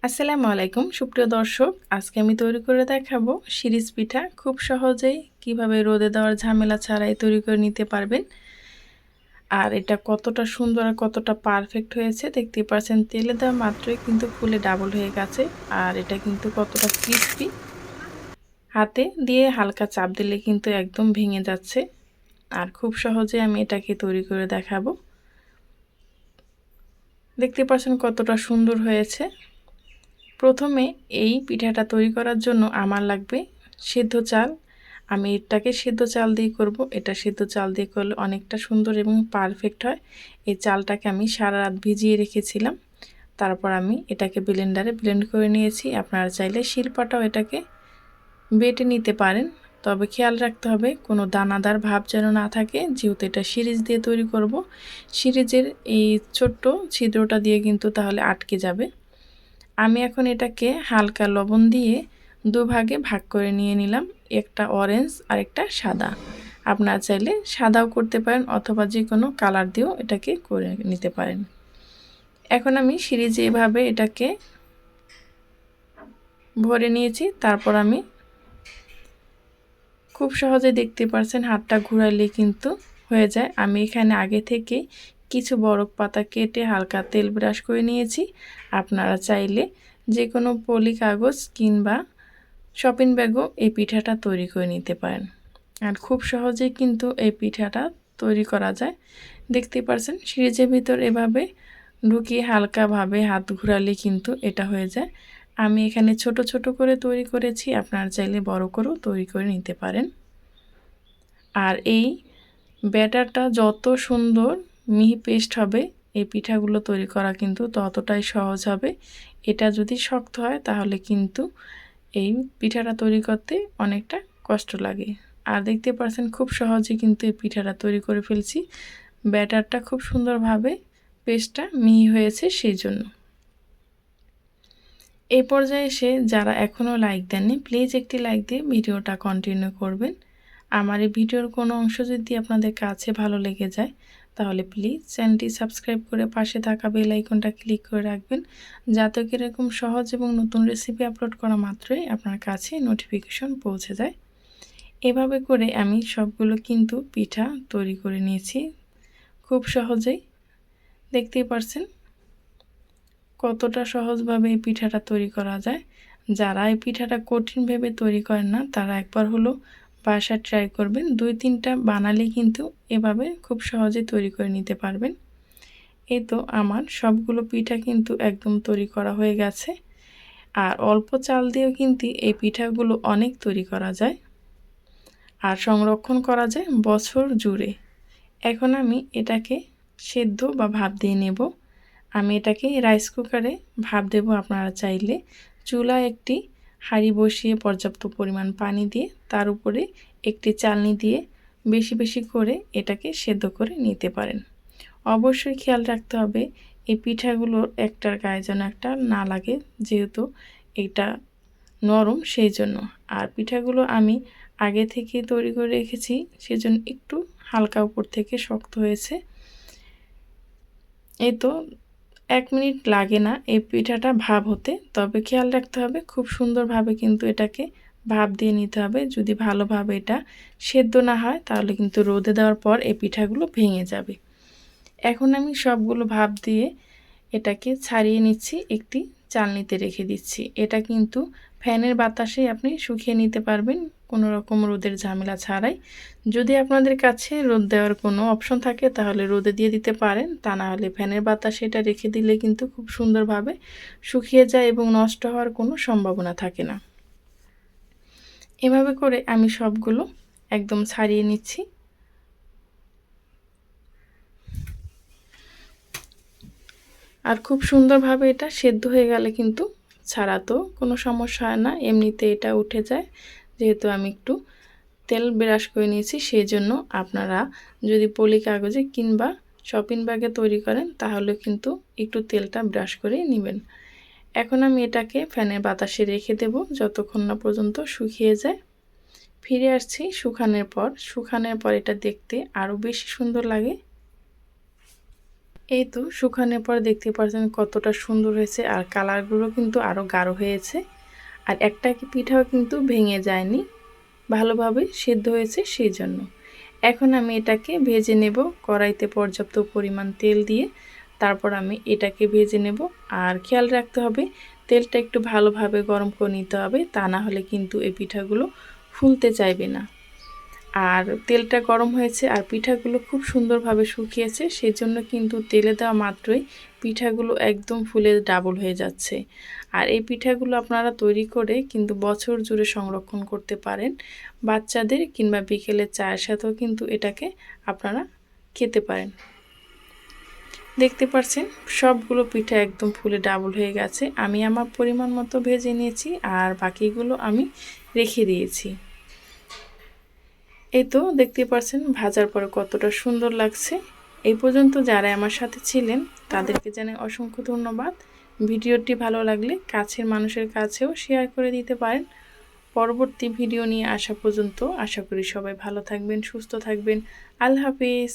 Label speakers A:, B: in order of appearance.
A: আসসালামু আলাইকুম সুপ্রিয় দর্শক, আজকে আমি তৈরি করে দেখাবো শিরিষ পিঠা। খুব সহজেই কিভাবে রোদে দেওয়ার ঝামেলা ছাড়াই তৈরি করে নিতে পারবেন। আর এটা কতটা সুন্দর আর কতটা পারফেক্ট হয়েছে দেখতে পাচ্ছেন। তেলে দেওয়া মাত্রই কিন্তু ফুলে ডাবল হয়ে গেছে। আর এটা কিন্তু কতটা ক্রিস্পি, হাতে দিয়ে হালকা চাপ দিলে কিন্তু একদম ভেঙে যাচ্ছে। আর খুব সহজে আমি এটাকে তৈরি করে দেখাবো। দেখতে পাচ্ছেন কতটা সুন্দর হয়েছে। প্রথমে এই পিঠাটা তৈরি করার জন্য আমার লাগবে সেদ্ধ চাল। আমি এটাকে সেদ্ধ চাল দিয়ে করব। এটা সেদ্ধ চাল দিয়ে করলে অনেকটা সুন্দর এবং পারফেক্ট হয়। এই চালটাকে আমি সারা রাত ভিজিয়ে রেখেছিলাম। তারপর আমি এটাকে ব্লেন্ডারে ব্লেন্ড করে নিয়েছি। আপনারা চাইলে শিলপাটাও এটাকে বেটে নিতে পারেন, তবে খেয়াল রাখতে হবে কোনো দানাদার ভাব যেন না থাকে, যেহেতু এটা সিরিজ দিয়ে তৈরি করব। সিরিজের এই ছোট্ট ছিদ্রটা দিয়ে কিন্তু তাহলে আটকে যাবে। আমি এখন এটাকে হালকা লবণ দিয়ে দুভাগে ভাগ করে নিয়ে নিলাম, একটা অরেঞ্জ আর একটা সাদা। আপনারা চাইলে সাদাও করতে পারেন অথবা যে কোনো কালার দিয়েও এটাকে করে নিতে পারেন। এখন আমি সিরিজে এভাবে এটাকে ভরে নিয়েছি। তারপর আমি খুব সহজে দেখতে পাচ্ছেন হাতটা ঘুরাইলে কিন্তু হয়ে যায়। আমি এখানে আগে থেকে কিছু বরফ পাতা কেটে হালকা তেল ব্রাশ করে নিয়েছি। আপনারা চাইলে যে কোনো পলি কাগজ কিংবা শপিং ব্যাগও এই পিঠাটা তৈরি করে নিতে পারেন। আর খুব সহজেই কিন্তু এই পিঠাটা তৈরি করা যায়। দেখতে পাচ্ছেন সিরিজের ভিতর এভাবে ঢুকিয়ে হালকাভাবে হাত ঘুরালে কিন্তু এটা হয়ে যায়। আমি এখানে ছোট ছোট করে তৈরি করেছি, আপনারা চাইলে বড় করেও তৈরি করে নিতে পারেন। আর এই ব্যাটারটা যত সুন্দর মিহি পেস্ট হবে, এই পিঠাগুলো তৈরি করা কিন্তু ততটাই সহজ হবে। এটা যদি শক্ত হয় তাহলে কিন্তু এই পিঠাটা তৈরি করতে অনেকটা কষ্ট লাগে। আর দেখতে পাচ্ছেন খুব সহজে কিন্তু এই পিঠাটা তৈরি করে ফেলছি। ব্যাটারটা খুব সুন্দরভাবে পেস্টটা মিহি হয়েছে সেই জন্য। এই পর্যায়ে এসে যারা এখনও লাইক দেননি, প্লিজ একটি লাইক দিয়ে ভিডিওটা কন্টিনিউ করবেন। আমার এই ভিডিওর কোনো অংশ যদি আপনাদের কাছে ভালো লেগে যায় তাহলে প্লিজ চ্যানেলটি সাবস্ক্রাইব করে পাশে থাকা বেল আইকনটা ক্লিক করে রাখবেন, যাতে এরকম সহজ এবং নতুন রেসিপি আপলোড করা মাত্রই আপনার কাছে নোটিফিকেশন পৌঁছে যায়। এভাবে করে আমি সবগুলো কিন্তু পিঠা তৈরি করে নিয়েছি খুব সহজেই। দেখতেই পারছেন কতটা সহজভাবে এই পিঠাটা তৈরি করা যায়। যারা এই পিঠাটা কঠিন ভেবে তৈরি করেন না তারা একবার হলো বাসায় ট্রাই করবেন। 2-3টা বানালেই কিন্তু এভাবে খুব সহজে তৈরি করে নিতে পারবেন। এই তো আমার সবগুলো পিঠা কিন্তু একদম তৈরি করা হয়ে গেছে। আর অল্প চাল দিয়েও কিন্তু এই পিঠাগুলো অনেক তৈরি করা যায় আর সংরক্ষণ করা যায় বছর জুড়ে। এখন আমি এটাকে সেদ্ধ বা ভাপ দিয়ে নেব। আমি এটাকে রাইস কুকারে ভাপ দেব। আপনারা চাইলে চুলায় একটি হাঁড়ি বসিয়ে পর্যাপ্ত পরিমাণ পানি দিয়ে তার উপরে একটি চালনি দিয়ে বেশি বেশি করে এটাকে সেদ্ধ করে নিতে পারেন। অবশ্যই খেয়াল রাখতে হবে এই পিঠাগুলোর একটার গায়ে যেন একটা না লাগে, যেহেতু এটা নরম সেই জন্য। আর পিঠাগুলো আমি আগে থেকে তৈরি করে রেখেছি সেজন্য একটু হালকা উপর থেকে শক্ত হয়েছে। এই তো 1 মিনিট লাগে না এই পিঠাটা ভাপ হতে, তবে খেয়াল রাখতে হবে খুব সুন্দরভাবে কিন্তু এটাকে ভাপ দিয়ে নিতে হবে। যদি ভালোভাবে এটা সেদ্ধ না হয় তাহলে কিন্তু রোদে দেওয়ার পর এই পিঠাগুলো ভেঙে যাবে। এখন আমি সবগুলো ভাপ দিয়ে এটাকে ছাড়িয়ে নিচ্ছি, একটি চালনিতে রেখে দিচ্ছি। এটা কিন্তু ফ্যানের বাতাসে আপনি শুকিয়ে নিতে পারবেন কোনো রকম রোদের ঝামেলা ছাড়াই। যদি আপনাদের কাছে রোদ দেওয়ার কোনো অপশন থাকে তাহলে রোদে দিয়ে দিতে পারেন, তা না হলে ফ্যানের বাতাসে এটা রেখে দিলে কিন্তু খুব সুন্দরভাবে শুকিয়ে যায় এবং নষ্ট হওয়ার কোনো সম্ভাবনা থাকে না। এভাবে করে আমি সবগুলো একদম ছাড়িয়ে নিচ্ছি। আর খুব সুন্দরভাবে এটা সেদ্ধ হয়ে গেলে কিন্তু ছাড়াতেও কোনো সমস্যা হয় না, এমনিতে এটা উঠে যায়। যেহেতু আমি একটু তেল ব্রাশ করে নিয়েছি সেই জন্য। আপনারা যদি পলি কাগজে কিংবা শপিং ব্যাগে তৈরি করেন তাহলে কিন্তু একটু তেলটা ব্রাশ করে নেবেন। এখন আমি এটাকে ফ্যানের বাতাসে রেখে দেব যতক্ষণ না পর্যন্ত শুকিয়ে যায়। ফিরে আসছি শুকানোর পর। শুকানোর পর এটা দেখতে আরও বেশি সুন্দর লাগে। এই তো শুকানোর পর দেখতে পাচ্ছেন কতটা সুন্দর হয়েছে, আর কালারগুলো কিন্তু আরও গাঢ় হয়েছে। আর একটা পিঠাও কিন্তু ভেঙে যায়নি, ভালোভাবে সেদ্ধ হয়েছে সেই জন্য। এখন আমি এটাকে ভেজে নেব কড়াইতে পর্যাপ্ত পরিমাণ তেল দিয়ে। তারপর আমি এটাকে ভেজে নেব। আর খেয়াল রাখতে হবে তেলটা একটু ভালোভাবে গরম করে নিতে হবে, তা না হলে কিন্তু এই পিঠাগুলো ফুলতে চাইবে না। আর তেলটা গরম হয়েছে আর পিঠাগুলো খুব সুন্দরভাবে শুকিয়েছে, সেজন্য কিন্তু তেলে দেওয়া মাত্রই পিঠাগুলো একদম ফুলে ডাবল হয়ে যাচ্ছে। আর এই পিঠাগুলো আপনারা তৈরি করে কিন্তু বছর জুড়ে সংরক্ষণ করতে পারেন। বাচ্চাদের কিংবা বিকেলের চায়ের সাথেও কিন্তু এটাকে আপনারা খেতে পারেন। দেখতে পাচ্ছেন সবগুলো পিঠা একদম ফুলে ডাবল হয়ে গেছে। আমি আমার পরিমাণ মতো ভেজে নিয়েছি আর বাকিগুলো আমি রেখে দিয়েছি। এই তো দেখতে পাচ্ছেন ভাজার পরে কতটা সুন্দর লাগছে। এই পর্যন্ত যারা আমার সাথে ছিলেন তাদেরকে জানাই অসংখ্য ধন্যবাদ। ভিডিওটি ভালো লাগলে কাছের মানুষের কাছেও শেয়ার করে দিতে পারেন। পরবর্তী ভিডিও নিয়ে আসা পর্যন্ত আশা করি সবাই ভালো থাকবেন, সুস্থ থাকবেন। আল্লাহ হাফেজ।